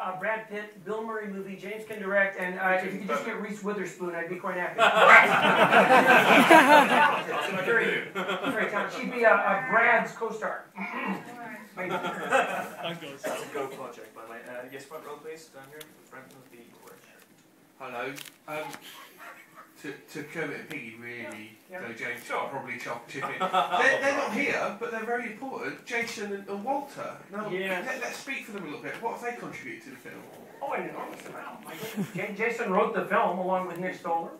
a Brad Pitt, Bill Murray movie. James can direct, and if you could just get Reese Witherspoon, I'd be quite happy. Very talented. She'd be Brad's co-star. That's a Go project, by the way. Yes, front row, please. Down here. Front of the orange. Hello. To Kermit and Piggy, really, though James probably chip in. They're not here, but they're very important. Jason and Walter. Now, let's speak for them a little bit. What have they contributed to the film? Oh, an enormous amount. Jason wrote the film along with Nick Stoller.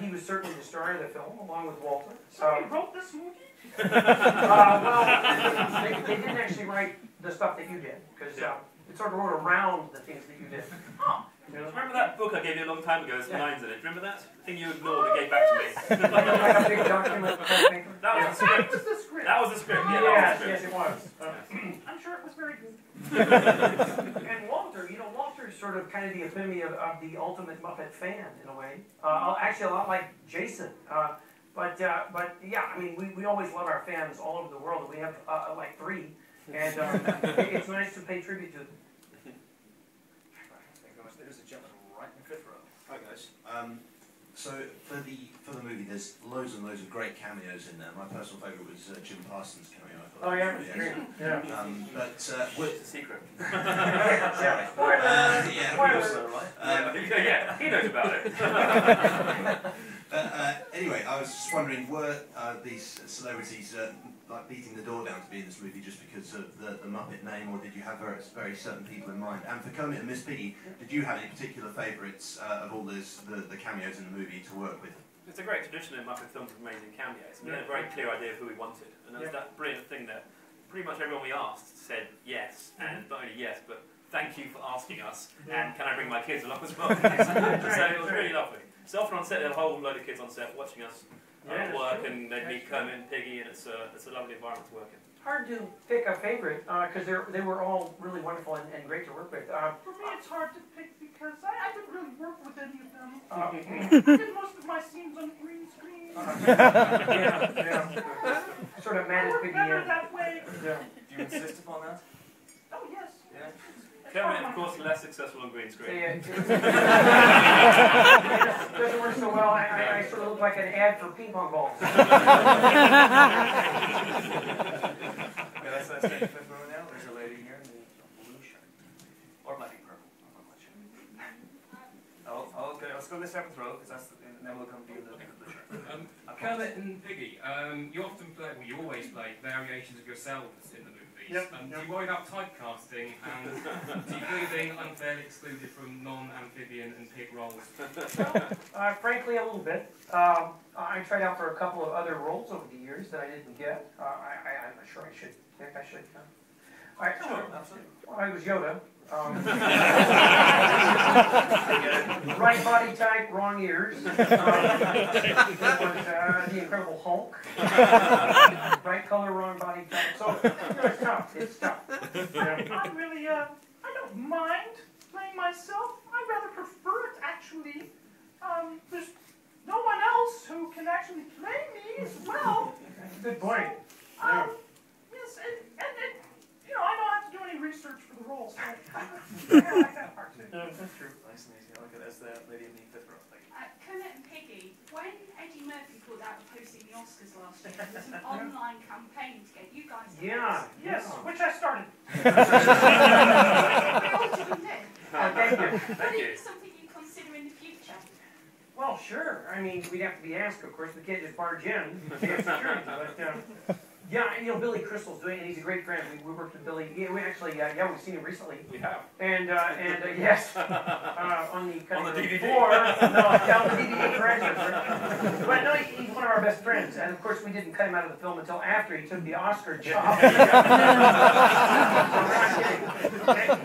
He was certainly the star of the film, along with Walter. So he wrote this movie? Well, they didn't actually write the stuff that you did, because it sort of wrote around the things that you did. Oh. You know, remember that book I gave you a long time ago? There's lines in it. Remember that? The thing you ignored and gave back to me. Like a big document. That was the script. That was the script. Yes, it was. I'm sure it was very good. And Walter, you know, Walter's sort of kind of the epitome of the ultimate Muppet fan in a way. Actually, a lot like Jason. But yeah, I mean, we always love our fans all over the world. We have like 3, and it's nice to pay tribute to them. There's a gentleman right in the 5th row. Hi guys. So for the movie, there's loads and loads of great cameos in there. My personal favourite was Jim Parsons' cameo. I thought it was great. Yeah. With it's a secret. Yeah, he knows about it. Anyway, I was just wondering, were these celebrities like beating the door down to be in this movie just because of the Muppet name, or did you have very certain people in mind? And for Kermit and Miss Piggy, did you have any particular favourites of all the cameos in the movie to work with? It's a great tradition in Muppet films of amazing cameos. We had a very clear idea of who we wanted, and there was that brilliant thing that pretty much everyone we asked said yes, and not only yes, but thank you for asking us, and can I bring my kids along as well? So it was really lovely. So often on set, there are a whole load of kids on set watching us work, and they meet Kermit and Piggy, and it's a lovely environment to work in. Hard to pick a favorite because they were all really wonderful and great to work with. For me, it's hard to pick because I didn't really work with any of them. I did most of my scenes on green screen. Sort of managed Piggy. Better that way. Do you insist upon that? Oh yes. Yeah. Kermit, of course, less successful on green screen. It doesn't work so well. I sort of look like an ad for ping pong balls. Let's take the 5th row now. There's a lady here in the blue shirt. Or might be purple. I'm not sure. Okay, let's go to the 7th row, because and then we'll come to you in the blue shirt. Kermit and Piggy, you often play, well, you always play variations of yourselves in the movies. Do you worry about typecasting, and do you feel being unfairly excluded from non-amphibian and pig roles? Frankly, a little bit. I tried out for a couple of other roles over the years that I didn't get. I'm not sure I should. I think I should. Absolutely. Well, I was Yoda. Right body type, wrong ears. It was the Incredible Hulk. Right color, wrong body type. So it's tough. It's tough. I really, I don't mind playing myself. I rather prefer it actually. There's no one else who can actually play me as well. That's a good point. Yes, and you know, I don't have to do any research for the role, so I like that part too. That's true. Nice and easy. Okay, that's the lady in the 5th row. Thank you. Kermit and Piggy, when Eddie Murphy pulled out of hosting the Oscars last year, there was an online campaign to get you guys to host. Yes, which I started. Thank you. But is it something you consider in the future? Well, sure. I mean, we'd have to be asked, of course. We can't just barge in. We have security, but yeah, you know, Billy Crystal's doing it, and he's a great friend. We worked with Billy. Yeah, we actually, we've seen him recently. We have. And yes, on the DVD. Floor. No, on the DVD, correct. But no, he's one of our best friends, and of course we didn't cut him out of the film until after he took the Oscar job.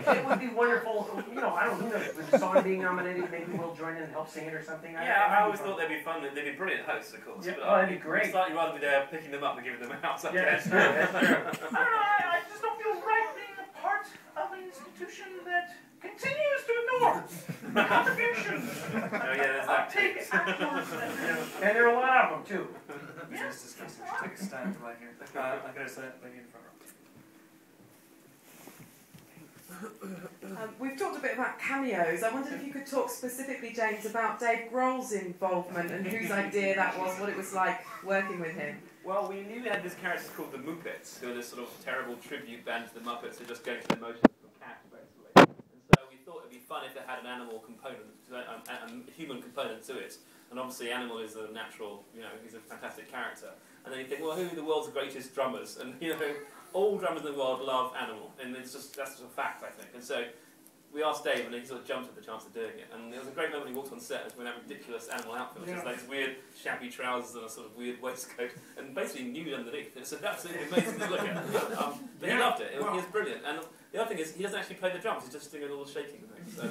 It would be wonderful, you know, I don't know, with the song being nominated, maybe we'll join in and help sing it or something. Yeah, I always thought they'd be fun. They'd be brilliant hosts, of course. Yeah, but that'd be great. I'd slightly rather be there picking them up and giving them out. Yeah, that's true. That's true. I don't know, I just don't feel right being a part of an institution that continues to ignore the contributions of take actions. And there are a lot of them, too. Yes. Take a stand right here. I'm going to say lady in front row. We've talked a bit about cameos. I wondered if you could talk specifically, James, about Dave Grohl's involvement and whose idea that was, what it was like working with him. Well, we knew we had this character called the Muppets, who are this sort of terrible tribute band to the Muppets who just go through the motions from cats, basically. And so we thought it'd be fun if it had an animal component, a human component to it. And obviously Animal is a natural, he's a fantastic character. And then you think, well, who are the world's greatest drummers? And, all drummers in the world love Animal. And it's just, that's just a fact, I think. And so we asked Dave, and he sort of jumped at the chance of doing it. And there was a great moment he walked on set with that ridiculous Animal outfit, which is like this weird shabby trousers and a sort of weird waistcoat, and basically nude underneath. It's absolutely amazing to look at. But he loved it. He was brilliant. And the other thing is, he doesn't actually play the drums. He's just doing a little shaking thing. So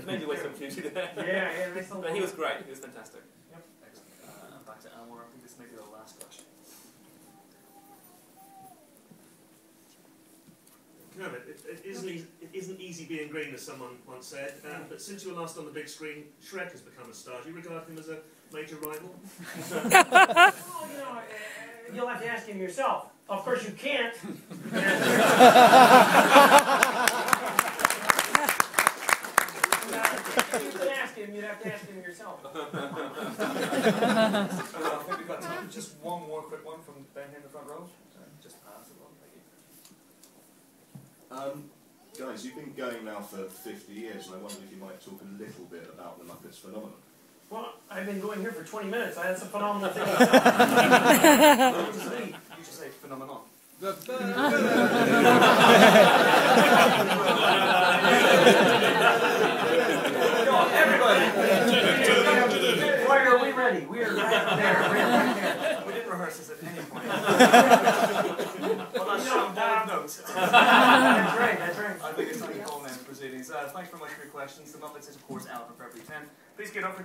maybe waste opportunity there. But he was great. He was fantastic. Yep. Excellent. Back to Animal. I think this may be the last question. Kermit, it isn't easy being green, as someone once said, but since you were last on the big screen, Shrek has become a star. Do you regard him as a major rival? Well, you'll have to ask him yourself. Of course you can't. You could ask him, you'd have to ask him yourself. I think we've got time for just one more quick one from Ben here in the front row. Just pass it on, thank you. Guys, you've been going now for 50 years, and I wondered if you might talk a little bit about the Muppets phenomenon. Well, I've been going here for 20 minutes. That's a phenomenal thing. You should say phenomenon. Everybody! Why are we ready? We are right there. We didn't rehearse this at any point. Well, that's notes. That's right, that's right. I think it's time to call now proceedings. Thanks very much for your questions. The Muppets is, of course, out on February 10th. Please get up for